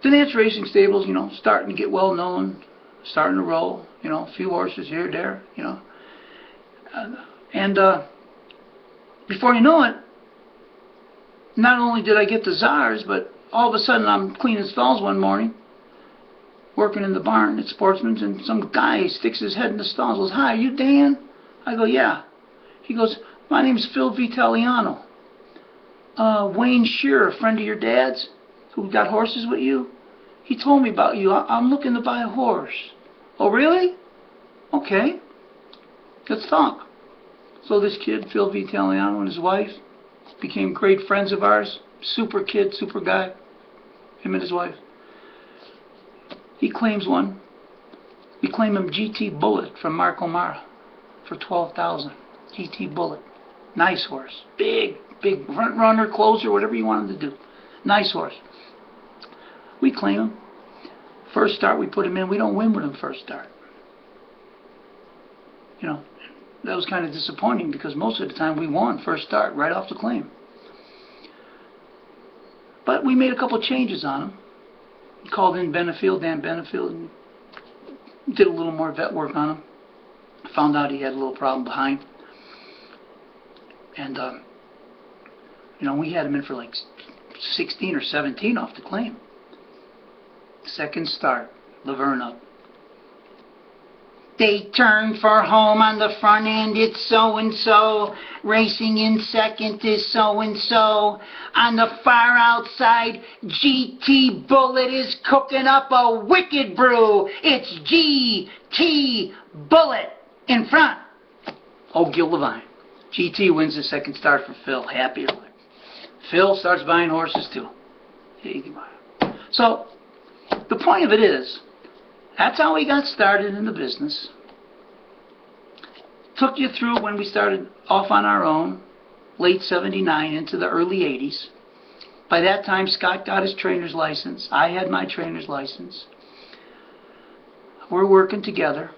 Speaker 1: the Nance Racing Stables, you know, starting to get well known, starting to roll, you know, a few horses here, there, you know. And before you know it, not only did I get the Czars, but all of a sudden I'm cleaning stalls one morning, working in the barn at Sportsman's, and some guy sticks his head in the stalls and goes, "Hi, are you Dan?" I go, "Yeah." He goes, "My name's Phil Vitaliano. Wayne Shearer, a friend of your dad's, who got horses with you, he told me about you. I'm looking to buy a horse." "Oh, really? Okay." Let's talk. So this kid, Phil Vitaliano, and his wife became great friends of ours. Super kid, super guy. Him and his wife. He claims one. We claim him GT Bullet from Marco Mara for $12,000. GT Bullet. Nice horse. Big front runner, closer, whatever you want him to do. Nice horse. We claim him. First start, we put him in. We don't win with him first start. You know, that was kind of disappointing because most of the time we won first start right off the claim. But we made a couple changes on him. We called in Dan Benefield, and did a little more vet work on him. Found out he had a little problem behind. And, you know, we had him in for like 16 or 17 off the claim. Second start, Laverne up. They turn for home on the front end, it's so-and-so. Racing in second is so-and-so. On the far outside, GT Bullet is cooking up a wicked brew. It's GT Bullet in front. Oh, Gil Levine. GT wins the second start for Phil. Happy. Phil starts buying horses too. So, the point of it is, that's how we got started in the business. Took you through when we started off on our own, late 79 into the early 80s. By that time, Scott got his trainer's license. I had my trainer's license. We're working together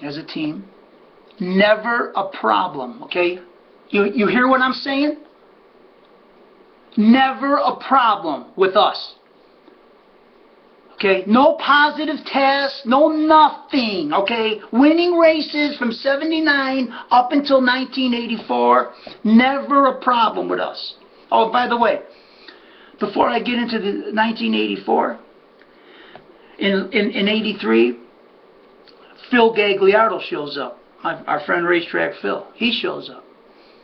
Speaker 1: as a team. Never a problem, okay? You hear what I'm saying? Never a problem with us. Okay, no positive tests, no nothing, okay? Winning races from 79 up until 1984, never a problem with us. Oh, by the way, before I get into the 1984, in 83, Phil Gagliardo shows up. Our friend Racetrack Phil, he shows up.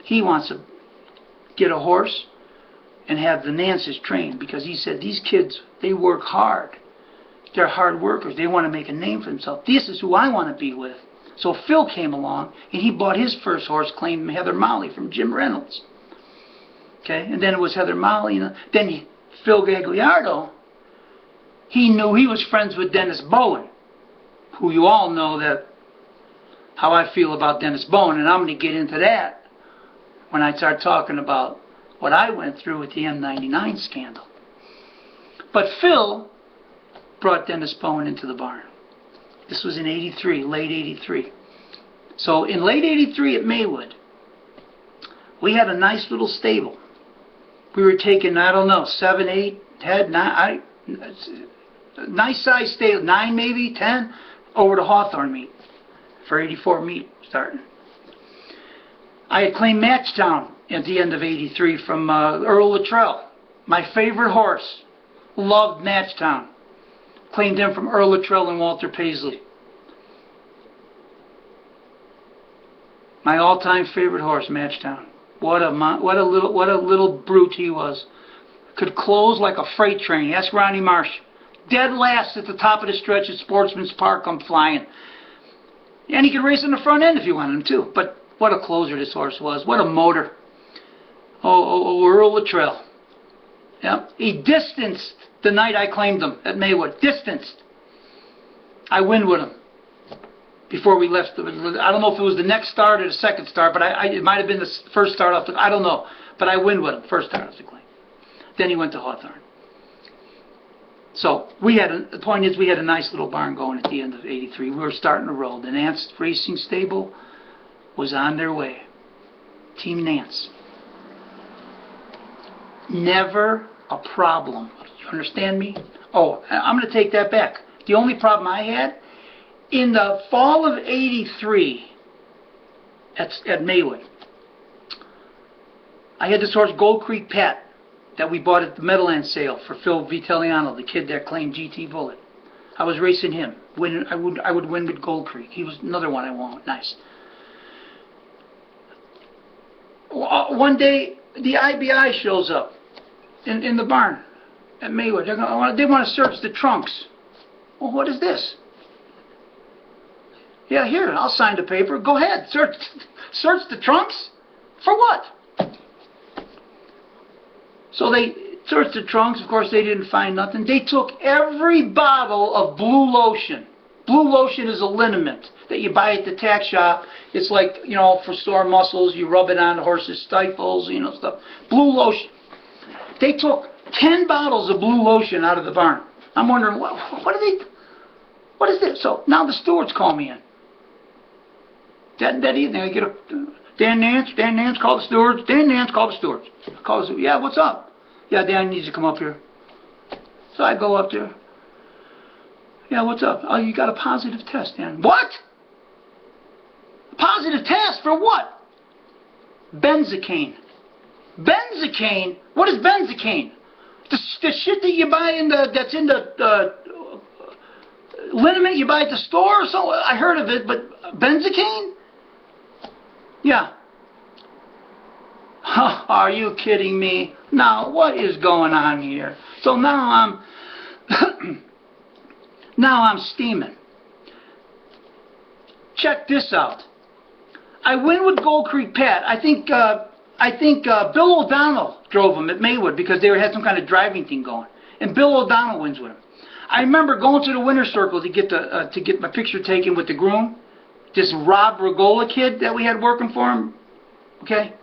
Speaker 1: He wants to get a horse and have the Nances trained because he said, these kids, they work hard. They're hard workers. They want to make a name for themselves. This is who I want to be with. So Phil came along, and he bought his first horse, claimed Heather Molly from Jim Reynolds. Okay, and then it was Heather Molly. Then Phil Gagliardo, he knew he was friends with Dennis Bowen, who you all know that how I feel about Dennis Bowen, and I'm going to get into that when I start talking about what I went through with the M99 scandal. But Phil brought Dennis Bowen into the barn. This was in 83, late 83. So in late 83 at Maywood, we had a nice little stable. We were taking, I don't know, 7, 8 head, 9, nice size stable, 9 maybe, 10, over to Hawthorne meet for 84 meet starting. I had claimed Matchtown at the end of 83 from Earl Luttrell, my favorite horse. Loved Matchtown. Claimed him from Earl Luttrell and Walter Paisley. My all-time favorite horse, Matchtown. What a little brute he was. Could close like a freight train. Ask Ronnie Marsh. Dead last at the top of the stretch at Sportsman's Park, come flying. And he could race in the front end if you wanted him to. But what a closer this horse was. What a motor. Oh, Earl Luttrell. Yep. He distanced the night I claimed him at Maywood. Distanced. I win with him. Before we left, I don't know if it was the next start or the second start, but it might have been the first start off the, I don't know. But I win with him, first start off the claim. Then he went to Hawthorne. So, the point is we had a nice little barn going at the end of 83. We were starting to roll. The Nance Racing Stable was on their way. Team Nance. Never a problem. You understand me? Oh, I'm going to take that back. The only problem I had, in the fall of 83 at Maywood, I had this horse, Gold Creek Pat, that we bought at the Meadowland sale for Phil Vitaliano, the kid that claimed GT Bullet. I was racing him. I would win with Gold Creek. He was another one I won with. Nice. One day, the IBI shows up in the barn at Maywood. They want to search the trunks. Well, what is this? Yeah, here, I'll sign the paper. Go ahead, search the trunks? For what? So they searched the trunks. Of course, they didn't find nothing. They took every bottle of blue lotion. Blue lotion is a liniment that you buy at the tack shop. It's like, you know, for sore muscles. You rub it on the horse's stifles, you know, stuff. Blue lotion. They took 10 bottles of blue lotion out of the barn. I'm wondering, what is this? So now the stewards call me in. That evening, I get a, Dan Nance, call the stewards. Dan Nance, call the stewards. Yeah, what's up? Yeah, Dan needs to come up here. So I go up there. Yeah, what's up? Oh, you got a positive test, Dan. What? A positive test for what? Benzocaine. Benzocaine? What is benzocaine? The shit that you buy that's in the liniment you buy at the store or so? I heard of it, but benzocaine? Yeah. Huh, are you kidding me? Now, what is going on here? So now I'm steaming. Check this out. I went with Gold Creek Pat. I think Bill O'Donnell drove him at Maywood because they had some kind of driving thing going, and Bill O'Donnell wins with him. I remember going to the winter circle to get my picture taken with the groom, this Rob Regola kid that we had working for him. Okay,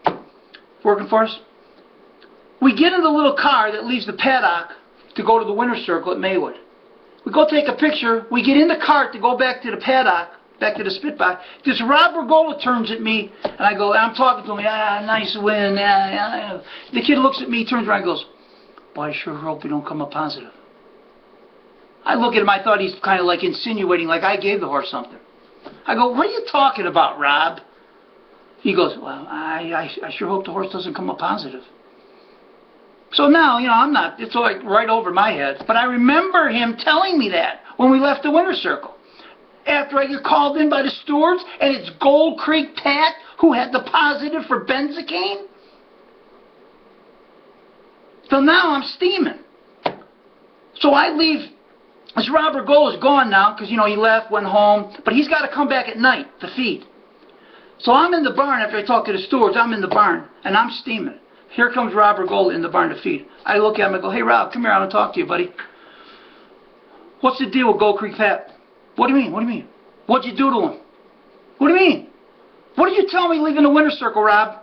Speaker 1: working for us. We get in the little car that leaves the paddock to go to the winter circle at Maywood. We go take a picture. We get in the cart to go back to the paddock, back to the spit box. This Rob Regola turns at me, and I go, I'm talking to him. Nice win. The kid looks at me, turns around, and goes, boy, I sure hope we don't come up positive. I look at him. I thought he's kind of like insinuating, like I gave the horse something. I go, what are you talking about, Rob? He goes, well, I sure hope the horse doesn't come up positive. So now, you know, I'm not, it's like right over my head. But I remember him telling me that when we left the winter circle. After I get called in by the stewards, and it's Gold Creek Pat who had the positive for benzocaine. So now I'm steaming. So I leave. This Robert Gold is gone now because, you know, he left, went home. But he's got to come back at night to feed. So I'm in the barn after I talk to the stewards. I'm in the barn, and I'm steaming. Here comes Robert Gold in the barn to feed. I look at him and go, hey, Rob, come here. I want to talk to you, buddy. What's the deal with Gold Creek Pat? What do you mean? What do you mean? What'd you do to him? What do you mean? What did you tell me leaving the winter circle, Rob?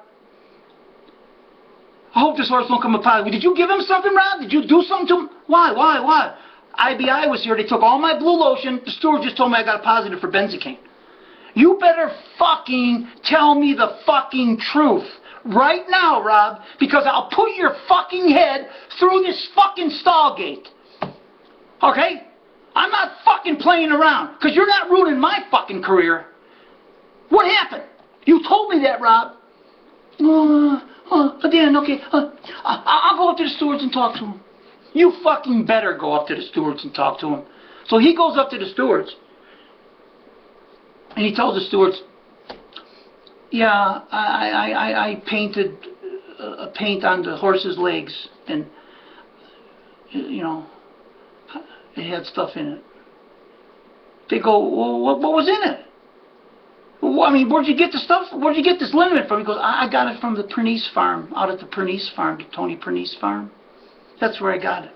Speaker 1: I hope this horse don't come apart. Did you give him something, Rob? Did you do something to him? Why? IBI was here. They took all my blue lotion. The steward just told me I got a positive for benzocaine. You better fucking tell me the fucking truth right now, Rob, because I'll put your fucking head through this fucking stall gate. Okay? I'm not fucking playing around, because you're not ruining my fucking career. What happened? You told me that, Rob. Dan, okay. I'll go up to the stewards and talk to him. You fucking better go up to the stewards and talk to him. So he goes up to the stewards, and he tells the stewards, yeah, I painted a paint on the horse's legs, and, you know, it had stuff in it. They go, well, what was in it? Well, I mean, where'd you get the stuff? Where'd you get this liniment from? He goes, I got it from the Pernice farm, out at the Pernice farm, the Tony Pernice farm. That's where I got it.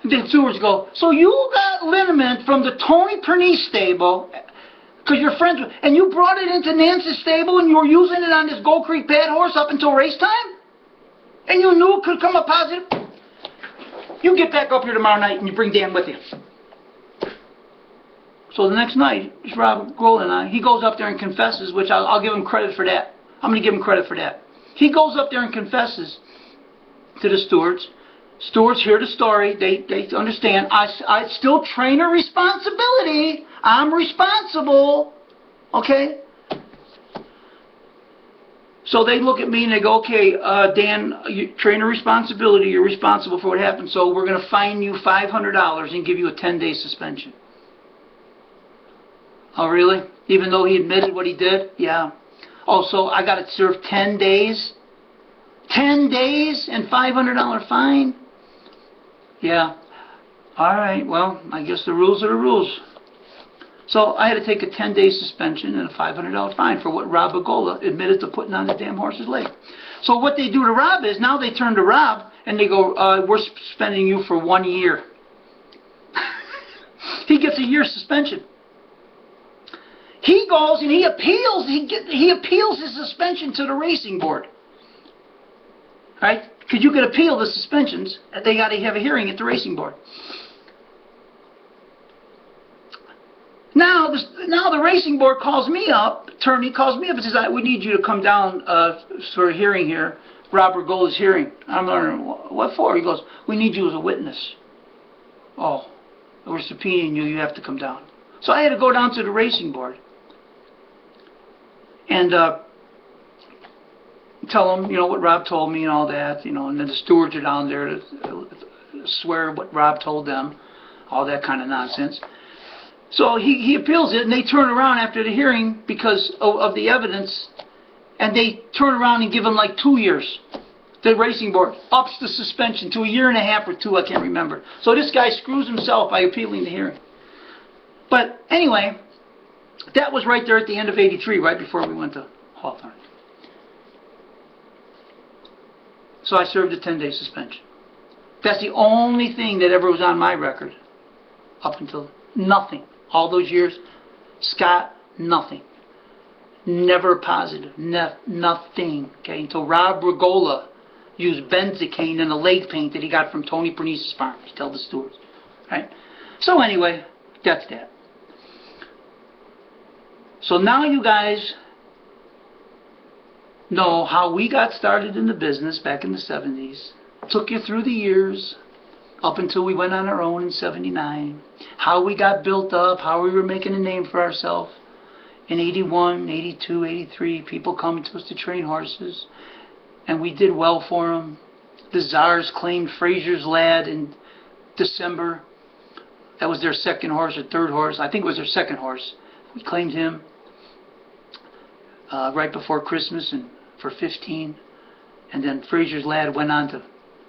Speaker 1: And the stewards go, so you got liniment from the Tony Pernice stable, because you're friends with, and you brought it into Nance's stable and you were using it on this Gold Creek Pat horse up until race time? And you knew it could come up positive? You get back up here tomorrow night and you bring Dan with you. So the next night, it's Rob Grohl and I, he goes up there and confesses, which I'll give him credit for that. I'm going to give him credit for that. He goes up there and confesses to the stewards. Stewards hear the story. They understand. I still trainer responsibility. I'm responsible. Okay? So they look at me and they go, okay, Dan, you trainer responsibility. You're responsible for what happened. So we're going to fine you $500 and give you a 10-day suspension. Oh, really? Even though he admitted what he did? Yeah. Oh, so I got to serve 10 days? 10 days and $500 fine? Yeah. All right, well, I guess the rules are the rules. So I had to take a 10-day suspension and a $500 fine for what Rob Agola admitted to putting on the damn horse's leg. So what they do to Rob is, now they turn to Rob and they go, we're suspending you for 1 year. He gets a year suspension. He goes and he appeals. He appeals his suspension to the racing board, right? Because you can appeal the suspensions. They got to have a hearing at the racing board. Now the racing board calls me up. Attorney calls me up and says, "We need you to come down for a hearing here, Robert Gola's hearing." I'm wondering, what for? He goes, "We need you as a witness." Oh, we're subpoenaing you. You have to come down. So I had to go down to the racing board and tell them, what Rob told me and all that, and then the stewards are down there to swear what Rob told them, all that kind of nonsense. So he appeals it, and they turn around after the hearing because of the evidence, and they turn around and give him like 2 years. The racing board ups the suspension to a year and a half or 2, I can't remember. So this guy screws himself by appealing the hearing. But anyway, that was right there at the end of '83, right before we went to Hawthorne. So I served a 10-day suspension. That's the only thing that ever was on my record up until nothing. All those years, Scott, nothing. Never positive. Nothing. Okay, until Rob Regola used benzocaine in a leg paint that he got from Tony Pernice's farm. He told the stewards. Right? So anyway, that's that. So now you guys know how we got started in the business back in the 70s. Took you through the years up until we went on our own in '79. How we got built up, how we were making a name for ourselves. In '81, '82, '83, people coming to us to train horses, and we did well for them. The Czars claimed Fraser's Lad in December. That was their second horse or third horse. I think it was their second horse. We claimed him right before Christmas and for 15. And then Fraser's Lad went on to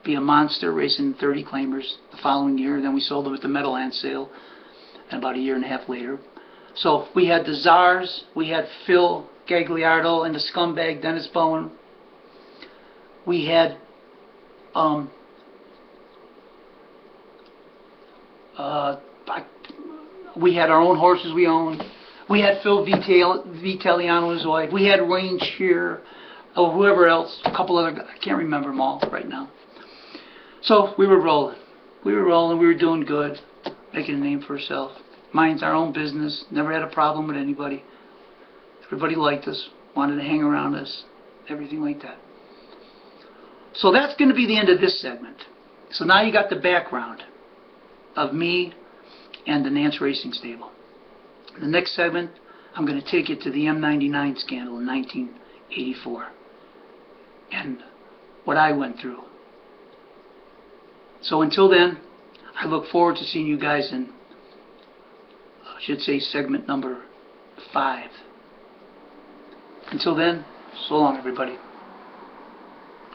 Speaker 1: be a monster, racing 30 claimers the following year. And then we sold them at the Meadowland sale, and about a year and a half later. So we had the Czars, we had Phil Gagliardo and the scumbag Dennis Bowen. We had we had our own horses we owned. We had Phil Vitaliano's wife. We had Wayne Shear, or whoever else, a couple other guys. I can't remember them all right now. So we were rolling. We were doing good, making a name for ourselves. Mind's our own business, never had a problem with anybody. Everybody liked us, wanted to hang around us, everything like that. So that's going to be the end of this segment. So now you got the background of me and the Nance Racing Stable. In the next segment, I'm going to take you to the M99 scandal in 1984 and what I went through. So until then, I look forward to seeing you guys in, I should say, segment number 5. Until then, so long, everybody.